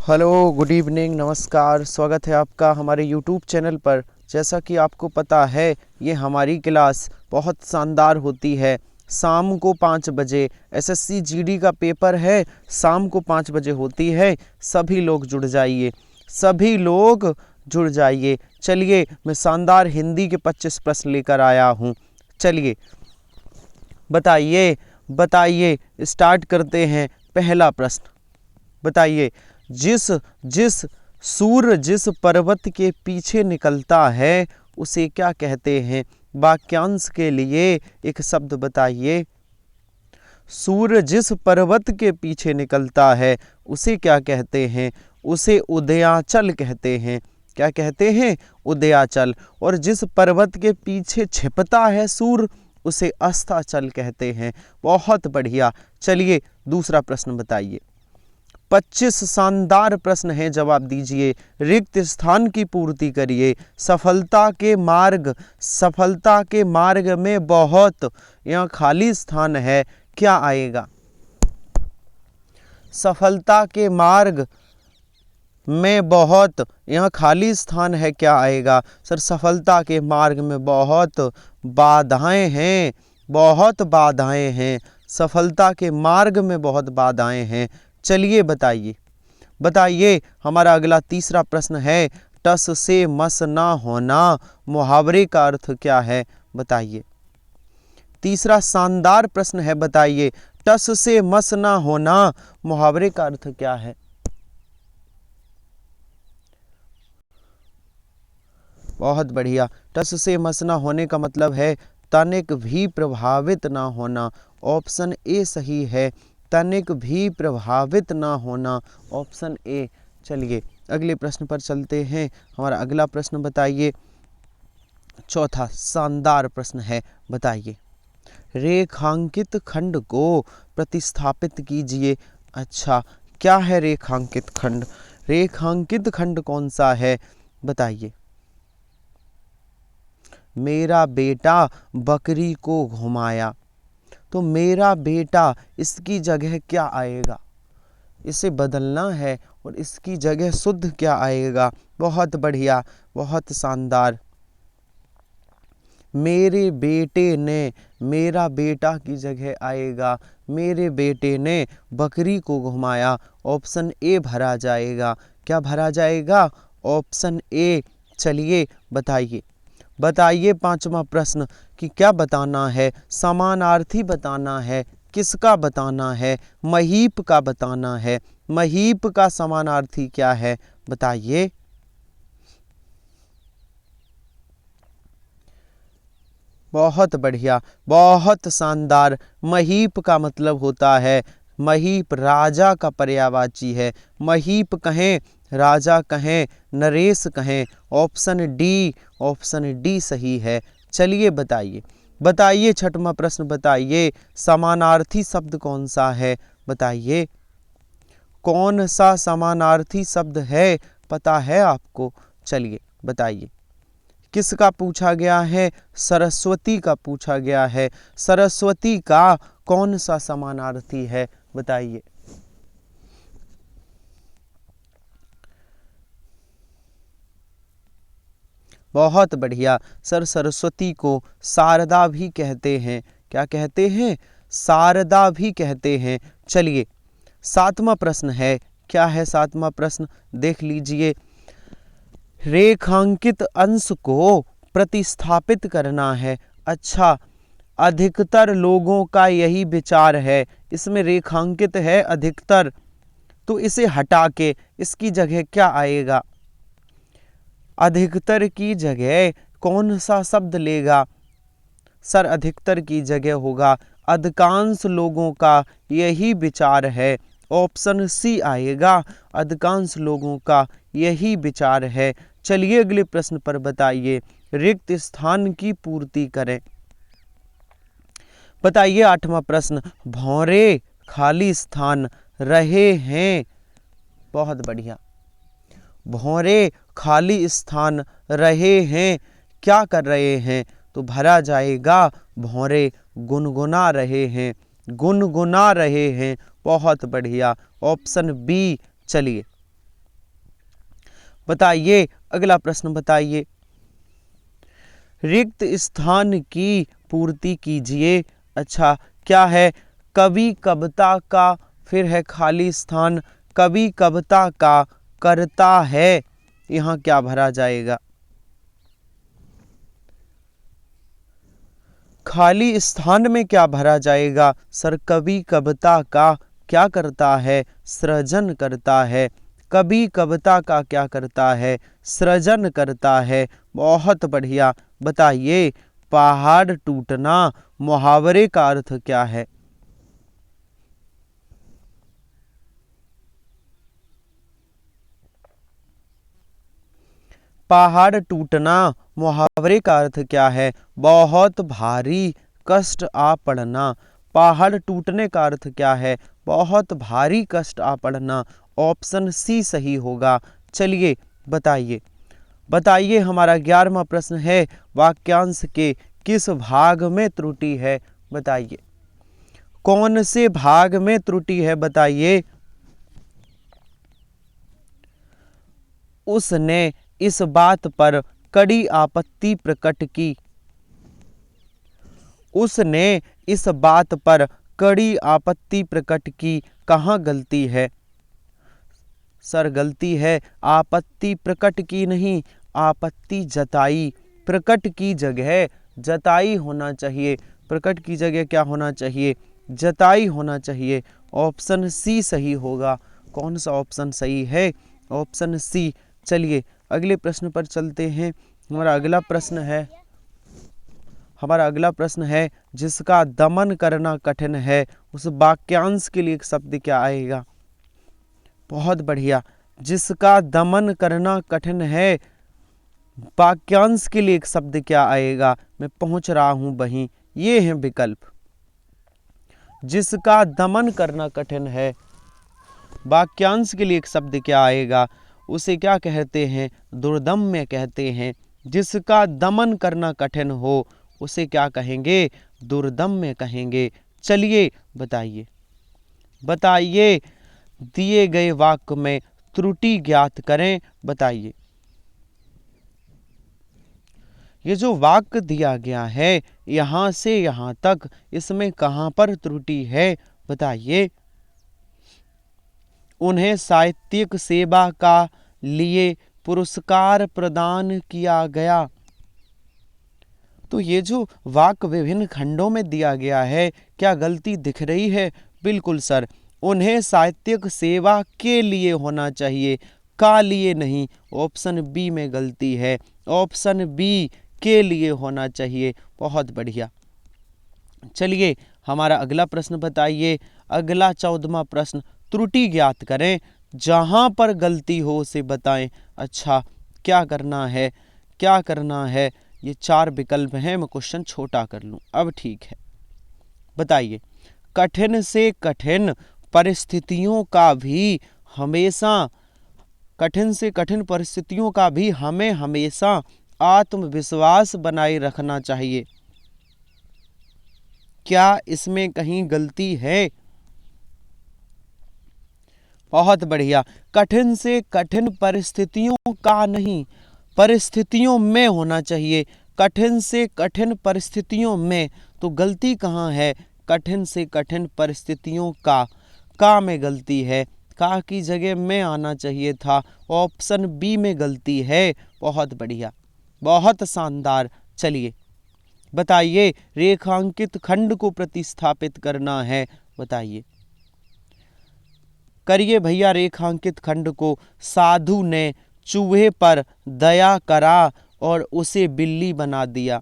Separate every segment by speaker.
Speaker 1: Hello, good evening, नमस्कार। स्वागत है आपका हमारे यूट्यूब चैनल पर। जैसा कि आपको पता है, ये हमारी क्लास बहुत शानदार होती है। शाम को 5 बजे एसएससी जीडी का पेपर है, शाम को 5 बजे होती है। सभी लोग जुड़ जाइए, सभी लोग जुड़ जाइए। चलिए, मैं शानदार हिंदी के 25 प्रश्न लेकर आया हूँ। चलिए बताइए बताइए, स्टार्ट करते हैं। पहला प्रश्न बताइए, जिस जिस सूर्य जिस पर्वत के पीछे निकलता है उसे क्या कहते हैं? वाक्यांश के लिए एक शब्द बताइए। सूर्य जिस पर्वत के पीछे निकलता है उसे क्या कहते हैं? उसे उदयाचल कहते हैं। क्या कहते हैं? उदयाचल। और जिस पर्वत के पीछे छिपता है सूर्य उसे अस्ताचल कहते हैं। बहुत बढ़िया। चलिए दूसरा प्रश्न बताइए। 25 शानदार प्रश्न हैं, जवाब दीजिए। रिक्त स्थान की पूर्ति करिए। सफलता के मार्ग में बहुत, यहाँ खाली स्थान है, क्या आएगा? सफलता के मार्ग में बहुत, यहाँ खाली स्थान है, क्या आएगा? सर, सफलता के मार्ग में बहुत बाधाएं हैं, बहुत बाधाएं हैं। सफलता के मार्ग में बहुत बाधाएं हैं। चलिए बताइए। हमारा अगला तीसरा प्रश्न है, टस से मस ना होना मुहावरे का अर्थ क्या है? बताइए। तीसरा शानदार प्रश्न है, बताइए। टस से मस ना होना मुहावरे का अर्थ क्या है? बहुत बढ़िया। टस से मस ना होने का मतलब है तनिक भी प्रभावित ना होना। ऑप्शन ए सही है, तनिक भी प्रभावित ना होना, ऑप्शन ए। चलिए अगले प्रश्न पर चलते हैं। हमारा अगला प्रश्न बताइए। चौथा शानदार प्रश्न है, बताइए। रेखांकित खंड को प्रतिस्थापित कीजिए। अच्छा, क्या है रेखांकित खंड? रेखांकित खंड कौन सा है? बताइए। मेरा बेटा बकरी को घुमाया, तो मेरा बेटा, इसकी जगह क्या आएगा? इसे बदलना है और इसकी जगह शुद्ध क्या आएगा? बहुत बढ़िया, बहुत शानदार। मेरे बेटे ने, मेरा बेटा की जगह आएगा मेरे बेटे ने बकरी को घुमाया। ऑप्शन ए भरा जाएगा। क्या भरा जाएगा? Option A. चलिए बताइए पांचवा प्रश्न कि क्या बताना है? समानार्थी बताना है। किसका बताना है? महीप का बताना है। महीप का समानार्थी क्या है? बताइए। बहुत बढ़िया, बहुत शानदार। महीप का मतलब होता है, महीप राजा का पर्यायवाची है। महीप कहें, राजा कहें, नरेश कहें। ऑप्शन डी सही है। चलिए बताइए छठवां प्रश्न बताइए। समानार्थी शब्द कौन सा है? बताइए। कौन सा समानार्थी शब्द है? पता है आपको? चलिए बताइए। किसका पूछा गया है? सरस्वती का पूछा गया है। सरस्वती का कौन सा समानार्थी है? बताइए। बहुत बढ़िया। सर, सरस्वती को शारदा भी कहते हैं। क्या कहते हैं? शारदा भी कहते हैं। चलिए सातवां प्रश्न है। क्या है सातवां प्रश्न? देख लीजिए। रेखांकित अंश को प्रतिस्थापित करना है। अच्छा, अधिकतर लोगों का यही विचार है। इसमें रेखांकित है अधिकतर, तो इसे हटा के इसकी जगह क्या आएगा? अधिकतर की जगह कौन सा शब्द लेगा? सर, अधिकतर की जगह होगा अधिकांश लोगों का यही विचार है। ऑप्शन सी आएगा, अधिकांश लोगों का यही विचार है। चलिए अगले प्रश्न पर बताइए। रिक्त स्थान की पूर्ति करें। बताइए आठवां प्रश्न। भौरे खाली स्थान रहे हैं। बहुत बढ़िया। भौरे खाली स्थान रहे हैं, क्या कर रहे हैं? तो भरा जाएगा भौरे गुनगुना रहे हैं, गुनगुना रहे हैं। बहुत बढ़िया, ऑप्शन बी। चलिए बताइए अगला प्रश्न बताइए। रिक्त स्थान की पूर्ति कीजिए। अच्छा, क्या है? कवि कविता का, फिर है खाली स्थान, कवि कविता का करता है, यहाँ क्या भरा जाएगा? खाली स्थान में क्या भरा जाएगा? सर, कवि कविता का क्या करता है? सृजन करता है। कवि कविता का क्या करता है? सृजन करता है। बहुत बढ़िया। बताइए, पहाड़ टूटना मुहावरे का अर्थ क्या है? पहाड़ टूटना मुहावरे का अर्थ क्या है? बहुत भारी कष्ट आ पड़ना। पहाड़ टूटने का अर्थ क्या है? बहुत भारी कष्ट आ पड़ना। ऑप्शन सी सही होगा। चलिए बताइए। बताइए, हमारा 11वां प्रश्न है, वाक्यांश के किस भाग में त्रुटि है? बताइए, कौन से भाग में त्रुटि है? बताइए। उसने इस बात पर कड़ी आपत्ति प्रकट की। उसने इस बात पर कड़ी आपत्ति प्रकट की, कहाँ गलती है? सर, गलती है आपत्ति प्रकट की नहीं, आपत्ति जताई। प्रकट की जगह जताई होना चाहिए। प्रकट की जगह क्या होना चाहिए? जताई होना चाहिए। ऑप्शन सी सही होगा। कौन सा ऑप्शन सही है? Option C. चलिए अगले प्रश्न पर चलते हैं। हमारा अगला प्रश्न है, जिसका दमन करना कठिन है, उस वाक्यांश के लिए एक शब्द क्या आएगा? बहुत बढ़िया। जिसका दमन करना कठिन है, वाक्यांश के लिए एक शब्द क्या आएगा? मैं पहुंच रहा हूं वहीं, ये है विकल्प। जिसका दमन करना कठिन है, वाक्यांश के लिए एक शब्द क्या आएगा? उसे क्या कहते हैं? दुर्दम्य कहते हैं। जिसका दमन करना कठिन हो, उसे क्या कहेंगे? दुर्दम्य कहेंगे। चलिए बताइए। बताइए, दिए गए वाक्य में त्रुटि ज्ञात करें। बताइए, ये जो वाक्य दिया गया है यहां से यहां तक, इसमें कहां पर त्रुटि है? बताइए। उन्हें साहित्यिक सेवा का लिए पुरस्कार प्रदान किया गया। तो ये जो वाक्य विभिन्न खंडों में दिया गया है, क्या गलती दिख रही है? बिल्कुल सर, उन्हें साहित्यिक सेवा के लिए होना चाहिए, का लिए नहीं। ऑप्शन बी में गलती है। ऑप्शन बी के लिए होना चाहिए। बहुत बढ़िया। चलिए हमारा अगला प्रश्न बताइए। अगला 14वां प्रश्न, त्रुटि ज्ञात करें। जहां पर गलती हो उसे बताएं। अच्छा, क्या करना है? क्या करना है? ये 4 विकल्प हैं, मैं क्वेश्चन छोटा कर लूं। अब ठीक है, बताइए। कठिन से कठिन परिस्थितियों का भी हमेशा कठिन से कठिन परिस्थितियों का भी हमें हमेशा आत्मविश्वास बनाए रखना चाहिए। क्या इसमें कहीं गलती है? बहुत बढ़िया। कठिन से कठिन परिस्थितियों का नहीं, परिस्थितियों में होना चाहिए। कठिन से कठिन परिस्थितियों में, तो गलती कहाँ है? कठिन से कठिन परिस्थितियों का में गलती है। का की जगह में आना चाहिए था। ऑप्शन बी में गलती है। बहुत बढ़िया, बहुत शानदार। चलिए बताइए, रेखांकित खंड को प्रतिस्थापित करना है। बताइए, करिए भैया रेखांकित खंड को। साधु ने चूहे पर दया करा और उसे बिल्ली बना दिया।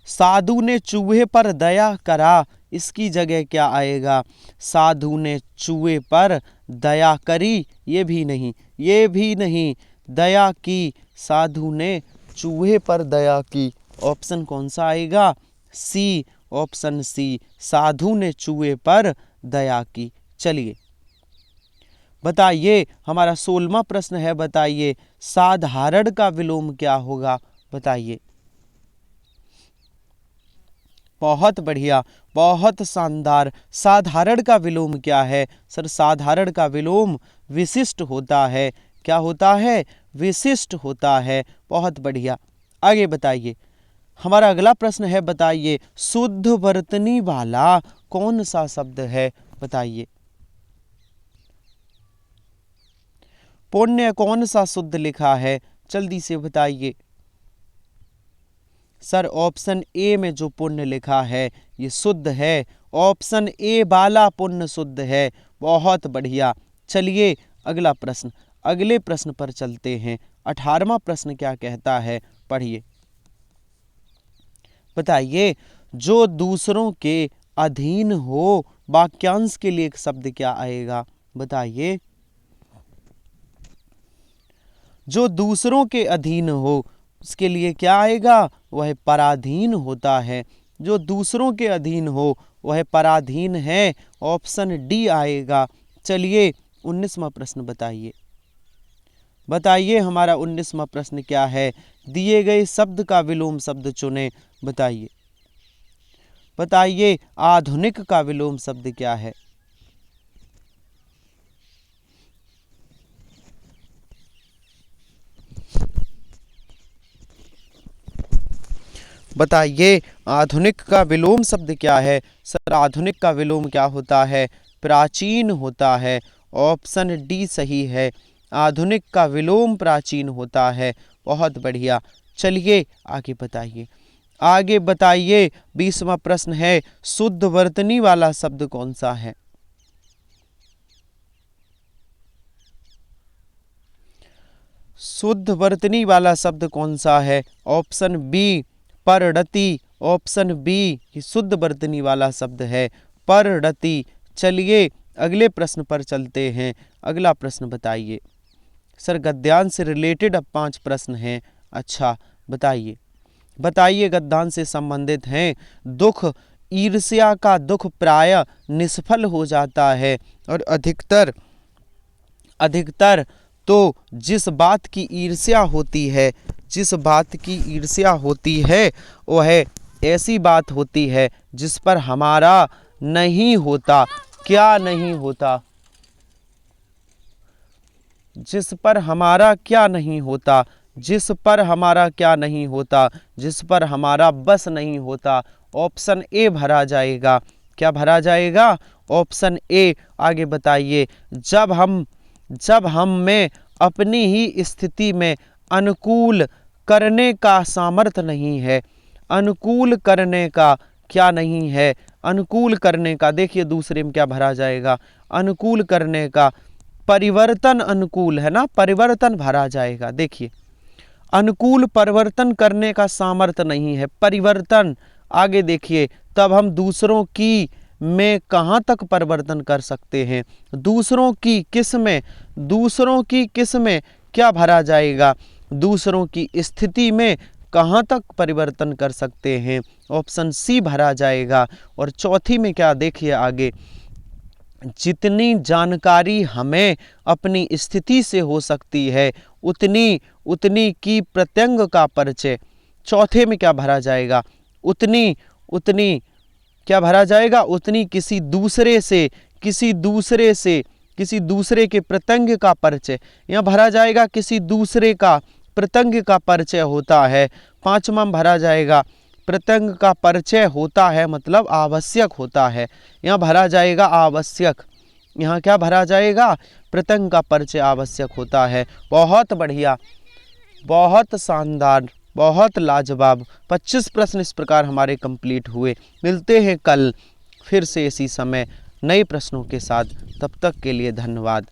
Speaker 1: साधु ने चूहे पर दया करा, इसकी जगह क्या आएगा? साधु ने चूहे पर दया करी, ये भी नहीं, ये भी नहीं। दया की, साधु ने चूहे पर दया की। ऑप्शन कौन सा आएगा? सी। ऑप्शन सी, साधु ने चूहे पर दया की। चलिए बताइए, हमारा 16वां प्रश्न है। बताइए, साधारण का विलोम क्या होगा? बताइए। बहुत बढ़िया, बहुत शानदार। साधारण का विलोम क्या है? सर साधारण का विलोम विशिष्ट होता है। क्या होता है? विशिष्ट होता है। बहुत बढ़िया। आगे बताइए, हमारा अगला प्रश्न है, बताइए शुद्ध वर्तनी वाला कौन सा शब्द है? बताइए पुण्य कौन सा शुद्ध लिखा है? जल्दी से बताइए। सर ऑप्शन ए में जो पुण्य लिखा है ये शुद्ध है। ऑप्शन ए वाला पुण्य शुद्ध है। बहुत बढ़िया। चलिए अगला प्रश्न, अगले प्रश्न पर चलते हैं। 18वां प्रश्न क्या कहता है? पढ़िए। बताइए जो दूसरों के अधीन हो, वाक्यांश के लिए एक शब्द क्या आएगा? बताइए जो दूसरों के अधीन हो, उसके लिए क्या आएगा? वह पराधीन होता है। जो दूसरों के अधीन हो वह पराधीन है। ऑप्शन डी आएगा। चलिए 19वां प्रश्न बताइए। बताइए हमारा 19वां प्रश्न क्या है? दिए गए शब्द का विलोम शब्द चुने। बताइए बताइए आधुनिक का विलोम शब्द क्या है? बताइए आधुनिक का विलोम शब्द क्या है? सर आधुनिक का विलोम क्या होता है? प्राचीन होता है। ऑप्शन डी सही है। आधुनिक का विलोम प्राचीन होता है। बहुत बढ़िया। चलिए आगे बताइए, आगे बताइए। 20वां प्रश्न है, शुद्ध वर्तनी वाला शब्द कौन सा है? शुद्ध वर्तनी वाला शब्द कौन सा है? ऑप्शन बी परडति। ऑप्शन बी शुद्ध वर्तनी वाला शब्द है परडति। चलिए अगले प्रश्न पर चलते हैं। अगला प्रश्न बताइए। सर गद्यांश से रिलेटेड अब 5 प्रश्न हैं। अच्छा बताइए, बताइए गद्यांश से संबंधित हैं। दुख, ईर्ष्या का दुख प्राय निष्फल हो जाता है और अधिकतर तो जिस बात की ईर्ष्या होती है, जिस बात की ईर्ष्या होती है वह ऐसी बात होती है जिस पर हमारा नहीं होता। क्या नहीं होता? जिस पर हमारा क्या नहीं होता? जिस पर हमारा क्या नहीं होता? जिस पर हमारा बस नहीं होता। ऑप्शन ए भरा जाएगा। क्या भरा जाएगा? Option A. आगे बताइए, जब हम में अपनी ही स्थिति में अनुकूल करने का सामर्थ्य नहीं है। अनुकूल करने का क्या नहीं है? अनुकूल करने का, देखिए दूसरे में क्या भरा जाएगा? अनुकूल करने का, परिवर्तन अनुकूल है ना, परिवर्तन भरा जाएगा। देखिए अनुकूल परिवर्तन करने का सामर्थ्य नहीं है, परिवर्तन। आगे देखिए, तब हम दूसरों की में कहाँ तक परिवर्तन कर सकते हैं? दूसरों की किस में? दूसरों की किस में क्या भरा जाएगा? दूसरों की स्थिति में कहाँ तक परिवर्तन कर सकते हैं? ऑप्शन सी भरा जाएगा। और चौथी में क्या? देखिए आगे, जितनी जानकारी हमें अपनी स्थिति से हो सकती है उतनी की प्रत्यंग का परिचय। चौथे में क्या भरा जाएगा? उतनी क्या भरा जाएगा? उतनी किसी दूसरे के प्रत्यंग का परिचय। यहाँ भरा जाएगा किसी दूसरे का प्रत्यंग का परिचय होता है। 5वां भरा जाएगा प्रत्यंग का परिचय होता है, मतलब आवश्यक होता है। यहाँ भरा जाएगा आवश्यक। यहाँ क्या भरा जाएगा? प्रत्यंग का परिचय आवश्यक होता है। बहुत बढ़िया, बहुत शानदार, बहुत लाजवाब। 25 प्रश्न इस प्रकार हमारे कंप्लीट हुए। मिलते हैं कल फिर से इसी समय नए प्रश्नों के साथ। तब तक के लिए धन्यवाद।